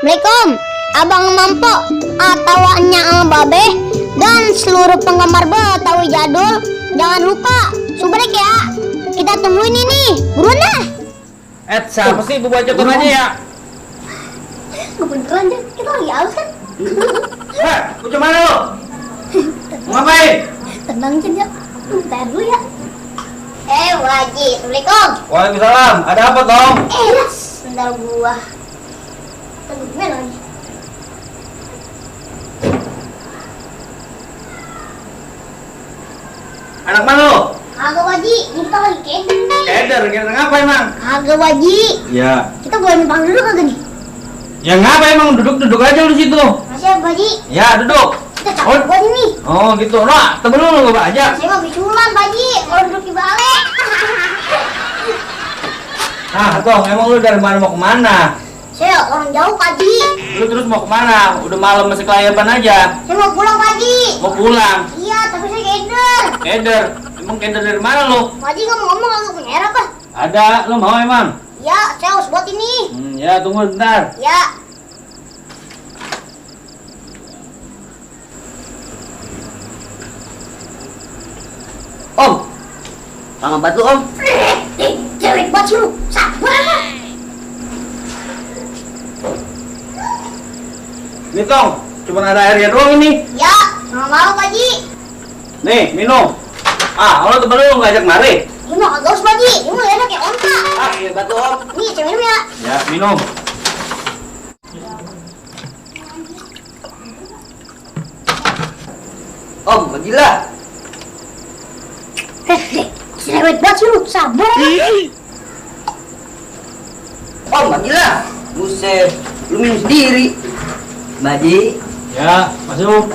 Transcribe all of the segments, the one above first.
Assalamualaikum, Abang Mampo, Nya Babe, dan seluruh penggemar Betawi jadul. Jangan lupa subrek ya. Kita tungguin ini, buruan dah. Siapa sih bu baca aja ya? Kebeneran deh, kita lagi aus kan? Bocah mana lo? Mau ngapain? Tenang aja, bentar dulu ya. Wajib, Assalamualaikum. Waalaikumsalam. Ada apa Tom? Sendal gua. Tunggu, gimana nih? Anak mana lo? Kagak Waji, ini kita lagi Keder ngapa emang? Kagak Waji. Ya. Kita boleh numpang dulu kagak nih? Ya ngapa emang duduk aja lu situ. Masih Waji? Ya duduk. Kita capek buat ini. Oh gitu. Nah, temen lu gak aja. Saya mau bisulan Waji, kalau duduk di balai. Tom, emang lu dari mana mau kemana? Saya orang jauh Waji. Lu terus mau kemana? Udah malam masih kelayapan aja. Saya mau pulang Waji. Mau pulang? Iya, tapi saya keder. Keder? Emang keder dari mana lu? Waji ngomong-ngomong agak punya air apa? Ada, lu mau emang? Ya, saya harus buat ini. Ya tunggu bentar. Ya. Om, tangan batu om. Cewek buat lu, sabar. Nih Tong, cuma ada airnya doang ini. Ya, nggak mau Waji. Nih, minum. Kalau temen lu ngajak mari. Ini mah kagak usah Waji, ini mah enak kayak onta. Iya batu om. Nih, cewek minum ya. Ya, minum. Om, bagilah. Cewek buat lu, sabar. Om, bagilah. Buset, lu minum sendiri. Baji, Ya, masuk.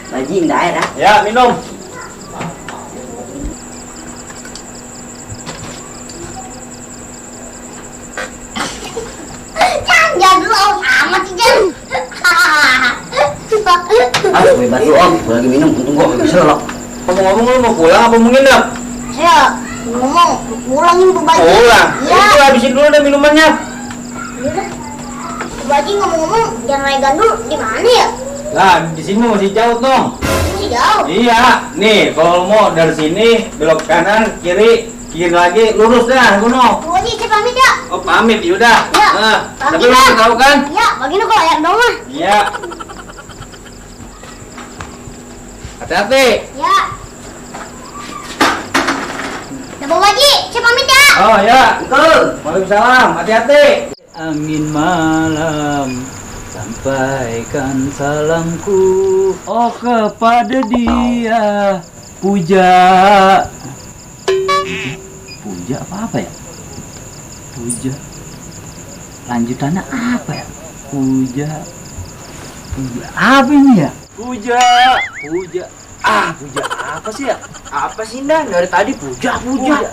Baji indah air ah. Ya, minum. Jangan dulu, amat sih Jan. Gue batu om, gue lagi minum, untung gue gak bisa loh. Ngomong-ngomong lu mau pulang apa mau nginep? Saya ngomong, pulang ini Bu Baji. Pulang. Iya. Itu habisin dulu deh minumannya. Yaudah. Bu Baji ngomong-ngomong, jangan naik gandul di mana ya? Lah, di sini masih jauh, Tong. Masih jauh. Iya, nih kalau mau dari sini belok kanan, kiri lagi, lurus dah, kuno. Bu Baji, saya pamit ya. Oh, pamit, yaudah. Ya, Tapi pamit lu ya. tahu kan? Ya, begini kok air dong mah. Iya. Hati-hati. Ya. Ya Bu Baji, saya pamit ya. Oh ya, Betul. Waalaikumsalam. Hati-hati. Angin malam, sampaikan salamku kepada dia. Puja apa ya? Puja lanjutannya apa ya? Puja apa ini ya? Puja puja apa sih ya? Apa sih Dan? Dari tadi puja.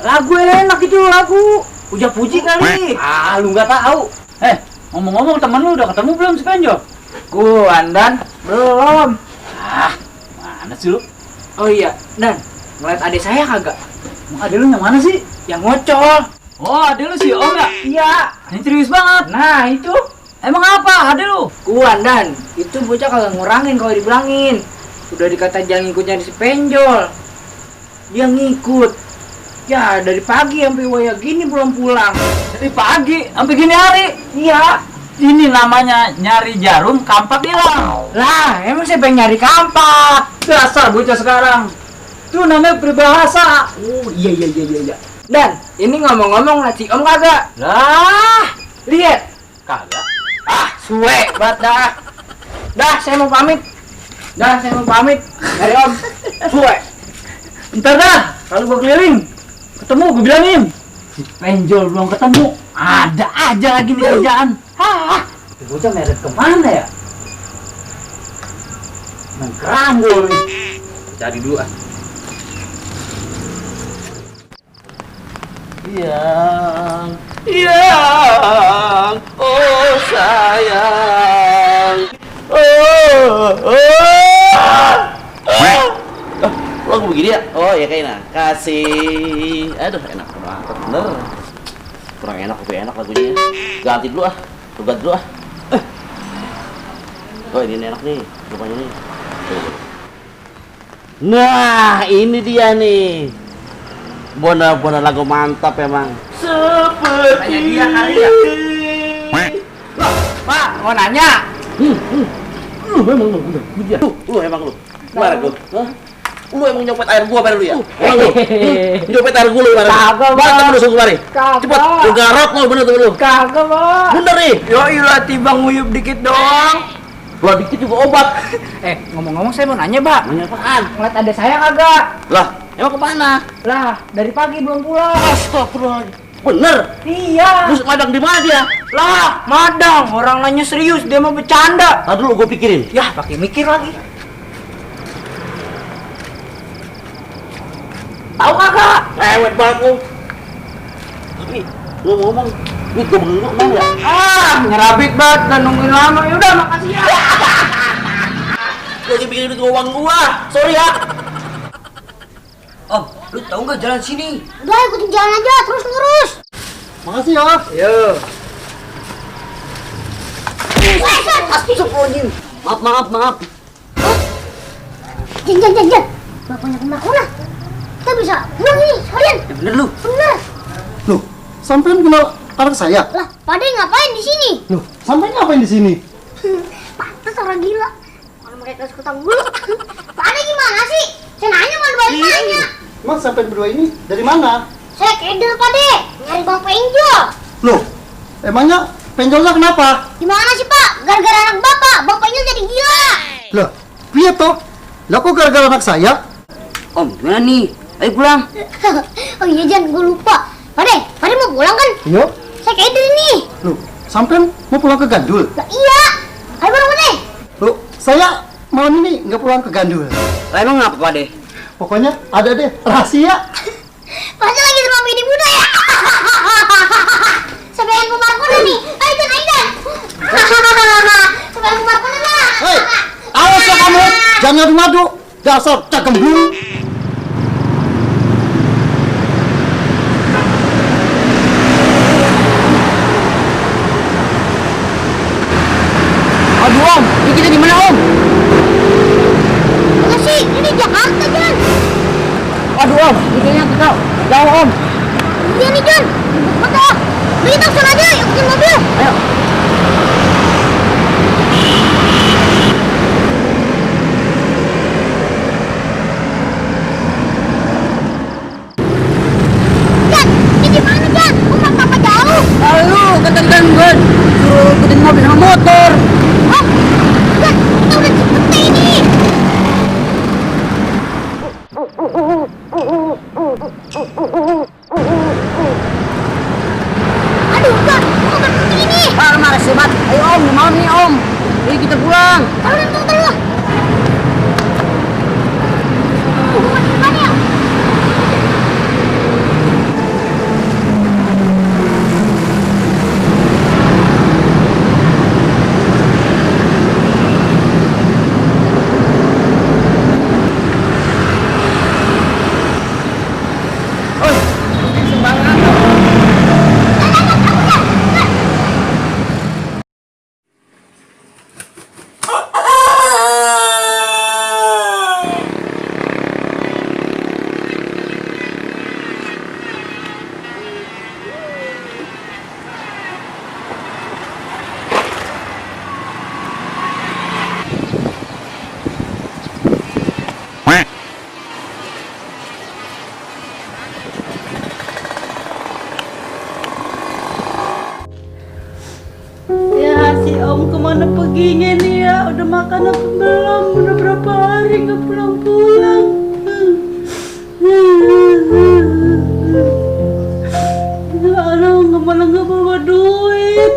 Lagu enak itu lagu. Puja-puji kali. Lu nggak tahu. Ngomong-ngomong temen lu udah ketemu belum si Penjo? Dan belum. Mana sih lu? Oh iya, Dan, ngeliat adik saya kagak? Emang adek lu yang mana sih? Yang ngocol. Oh, adek lu sih Om ya? Iya. Ini serius banget. Nah itu. Emang apa adek lu? Dan, itu bocah kagak ngurangin kalau dibilangin. Udah dikata jangan ngikut nyari si penjol. Dia ngikut. Ya dari pagi sampai waya gini belum pulang. Dari pagi sampai gini hari. Iya. Ini namanya nyari jarum kampak hilang. Lah, emang siapa yang nyari kampak? Dasar bocah sekarang. Itu namanya peribahasa. Oh iya. Dan, ini ngomong-ngomong ngaci om kagak? Lah, Lihat. kagak. Suwe banget dah. Dah, saya mau pamit. Dari om. Suwe. Ntar dah, kalau gua keliling ketemu gua bilangin. Si Penjol belum ketemu. Ada aja lagi nih kerjaan. Itu bocah meret kemana ya? Mengkerambul nih. Cari dulu ah. Yang, oh sayang, Lagu begini ya? Oh ya kayaknya kasih. Aduh enak banget bener. Kurang enak, lebih enak lagunya. Ganti dulu ah. Tugas dulu ah. Oh ini enak nih, rupanya nih. Nah ini dia nih. Bona lagu mantap emang. Tanya dia kali ya. Loh, Pak, mau nanya. Lu emang lu emang lu. Gimana lu? Hah? Lu emang nyopet air gua baru lu ya? Emang lu? Nyopet air gua lu gimana? Kagak, Pak. Balik lu langsung kemari. Kagak. Cepet, lu garot lu bener tuh lu. Kagak, Pak. Bener nih. Yoi lah, timbang nguyup dikit doang. Gua dikit juga obat. Ngomong-ngomong saya mau nanya, Pak. Nanya apaan? Ngeliat ada saya kagak? Lah, emang kemana? Lah, dari pagi belum pulang. Astagfirullah. Bener. Iya. Terus madang di mana dia? Lah, madang. Orang nanya serius, dia mau bercanda. Tadi dulu gua pikirin. Yah, pakai mikir lagi. Tahu kagak? Lewat banget lu. Tapi lu ngomong, duit gua belum mau ya? Ngerabik banget dan nungguin lama. Yaudah, makasih ya. Gua lagi pikirin duit uang gua. Sorry ya. Om, lu tahu nggak jalan sini? Udah ikutin jalan aja, terus lurus. Makasih ya. Yo. Astagfirullahaladzim. Maaf. Jan. Bapaknya kemana? Kita bisa pulang nih, sekalian. Ya bener lu. Bener. Loh, sampean kenal anak saya? Lah, Pade ngapain di sini? Loh, sampean ngapain di sini? Pantes orang gila. Kalau mereka suka gue. Pade gimana sih? Saya nanya mau balik nanya. Emang sampean berdua ini dari mana? Saya keder Pade, nyari bang penjol. Loh, emangnya penjolnya kenapa? Gimana sih Pak? Gara-gara anak bapak, bang penjol jadi gila. Loh, piye toh? Lah kok gara-gara anak saya? Om, gimana nih? Ayo pulang. Oh iya Jan, gue lupa. Pade mau pulang kan? Iya. Saya keder nih. Loh, sampean mau pulang ke Gandul? Lah iya. Ayo bareng Pade. Loh, saya malam ini nggak pulang ke Gandul. Lah emang ngapa, Pak deh? Pokoknya ada deh rahasia. Pasti lagi sama bini muda ya. Sampai yang kumarkuna nih. Ayo Jan. Sampai yang kumarkuna lah. Hei, awas ya kamu, jangan ngadu-ngadu. Dasar cakembung. Aduh, Om. Ini kita di mana, Om? Enggak sih, ini Jakarta Jan. Aduh, Om. Ini kayaknya kita jauh, Om. Iya nih Jan. Betul. Beli taksi aja, ikutin mobil. Ayo. Jan, ini gimana Jan? Rumah papa jauh. Lalu, kata-kataan gue suruh ikutin mobil sama motor. Oh, Jan, kita udah cepet ini. Aduh Jan, kok berhenti ini? Marah sebat. Ayo, Om. Malam nih, Om. Jadi kita pulang. Taruh. Rumah di depan ya? Ya si Om kemana perginya nih ya? Udah makan apa belum? Udah berapa hari nggak pulang-pulang? Aduh, kemana nggak bawa duit?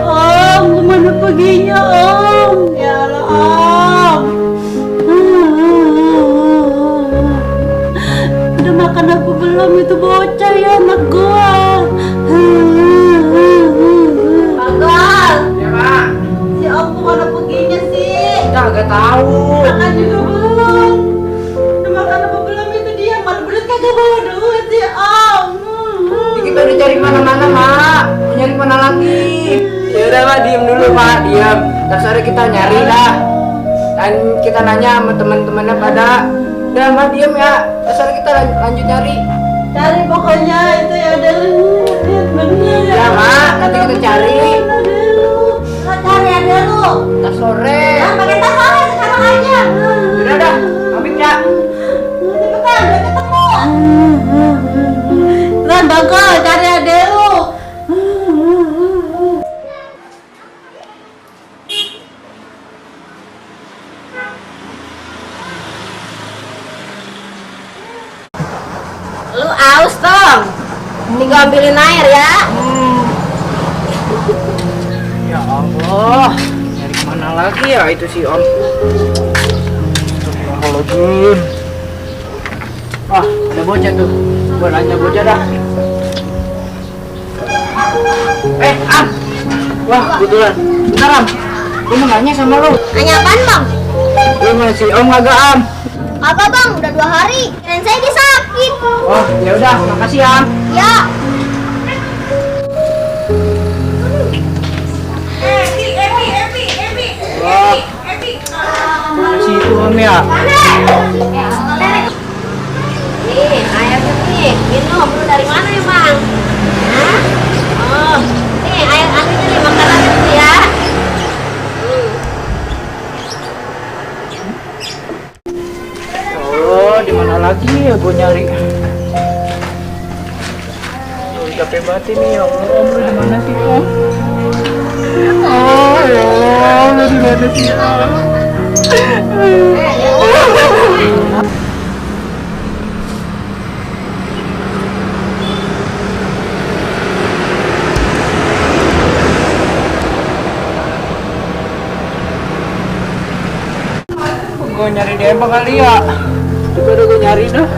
Om, kemana perginya Om? Ya Allah Om. Udah makan apa belum itu bocah ya anak gua? Pagal. Ya, Pak. Si Om kemana perginya sih? Kagak tahu. Makan juga belum. Udah makan apa belum itu dia? Mana bener kagak bawa duit si Om. cari mana-mana, Mak. Mau nyari mana lagi? Ya udah, Mak, diem dulu, Mak, diem. Ntar sore kita nyari dah. Dan kita nanya sama teman-temannya pada. Udah, Mak, diem ya. Ntar sore kita lanjut nyari. Cari pokoknya itu ya ada lu. Lihat bener ya. Ya, Mak, nanti kita cari. Cari ada lu. Ntar sore. Pakai tas sore sekarang aja. Udah dah, pamit ya. Cepetan, udah ketemu. Ran bakal cari ade lu. Lu aus dong. Ini gua ambilin air ya. Ya Allah, nyari kemana lagi ya itu si Om? Astagfirullahaladzim. Ah, ada bocah tuh. Gua nanya bocah dah. Am. Wah, kebetulan. Bentar, Am. Gua mau nanya sama lu. Nanya apaan bang? Lu mana si Om kagak, Am? Apa bang? Udah 2 hari. Kirain saya dia sakit. Oh, ya udah, makasih, Am. Ya. Wah, mana si itu Om ya? Nih, airnya nih. Minum. Lu dari mana ya bang? Hah? Oh. Nih, air anginnya nih. Makanannya tuh ya. Oh, di mana lagi ya gua nyari? Aduh, capek banget ini ya Allah. Om, lu di mana sih, Om? Oh, ya Allah, lu di mana sih, Om? Gue nyari Demba kali ya. Coba udah gue nyari dah.